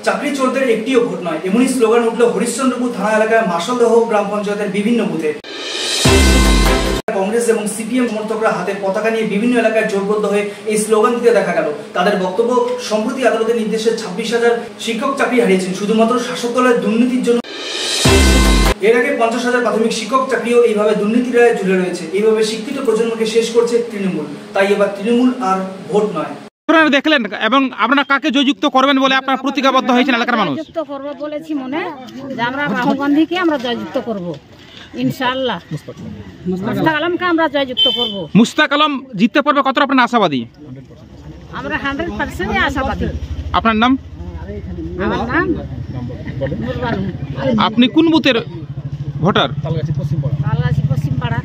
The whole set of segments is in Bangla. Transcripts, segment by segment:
চাকরি চোরদের একটিও ভোট নয়, এমনই স্লোগান উঠল হরিশ্চন্দ্রপুর থানা এলাকায় মাসালদহ গ্রাম পঞ্চায়েতের বিভিন্ন বুথে। কংগ্রেস এবং সিপিএম সমর্থকরা হাতে পতাকা নিয়ে বিভিন্ন এলাকায় জোরবদ্ধ হয়ে এই স্লোগান দিতে দেখা গেল। তাদের বক্তব্য, সম্প্রতি আদালতের নির্দেশে 26,000 শিক্ষক চাকরি হারিয়েছেন শুধুমাত্র শাসক দলের দুর্নীতির জন্য। এর আগে 50,000 প্রাথমিক শিক্ষক চাকরিও এইভাবে দুর্নীতির রায়ে ঝুলে রয়েছে। এইভাবে শিক্ষিত প্রজন্মকে শেষ করছে তৃণমূল। তাই এবার তৃণমূল আর ভোট নয়। আপনারা দেখলেন এবং আপনারা কাকে জয়যুক্ত করবেন বলে আপনারা প্রতিজ্ঞাবদ্ধ হয়েছেন এলাকার মানুষ? জয়যুক্ত করব বলেছি মনে যে আমরা রাহুল গান্ধীকে আমরা জয়যুক্ত করব ইনশাআল্লাহ। মুস্তাক আলমকে আমরা জয়যুক্ত করব। মুস্তাক আলম জিততে পারবে, কতটা আপনারা আশাবাদী? আমরা 100% আশাবাদী। আপনার নাম? আমার নাম নুরবানু। আপনি কোন বুথের ভোটার? তালগাছি পশ্চিম পাড়া।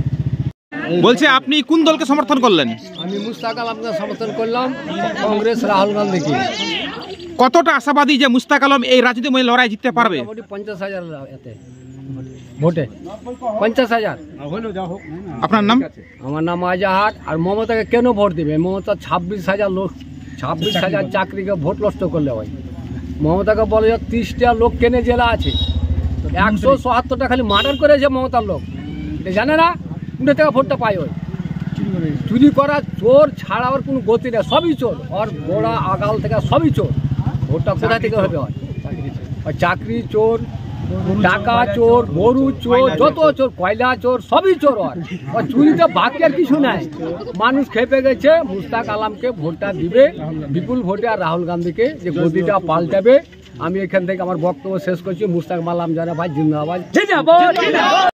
বলছে আপনি কোন দলকে সমর্থন করলেন? আমি মুস্তাক আলমকে সমর্থন করলাম, কংগ্রেস রাহুল গান্ধীকে। কতটা আশাবাদী যে মুস্তাক আলম এই রাজনীতিময় লড়াই জিততে পারবে? 50,000 ভোটে 50,000। আপনার নাম? আমার নাম আজাহার। আর মমতাকে কেন ভোট দিবে? মমতা 26,000 লোক, 26,000 চাকরিকে ভোট নষ্ট করলে হয়। মমতাকে বলে 30টা লোক কেনে জেলা আছে, 177টা খালি মার্ডার করেছে মমতার লোক, এটা জানে না? উঠে থেকে ভোটটা পাই ওই চুরি করা চোর ছাড়া আর কোনো গতি নেই, সবই চোর। ওর গোড়া আগাল থেকে সবই চোর। ভোটটা কোথা থেকে হবে? হয় চাকরি চোর, টাকা চোর, গরু চোর, যত চোর, কয়লা চোর, সবই চোর। ওর চুরিটা বাকি আর কিছু নাই। মানুষ খেপে গেছে, মুস্তাক আলমকে ভোটটা দিবে বিপুল ভোটে, আর রাহুল গান্ধীকে যে গদিটা পাল্টাবে। আমি এখান থেকে আমার বক্তব্য শেষ করছি। মুস্তাক আলম যারা ভাই জিন্দাবাদ।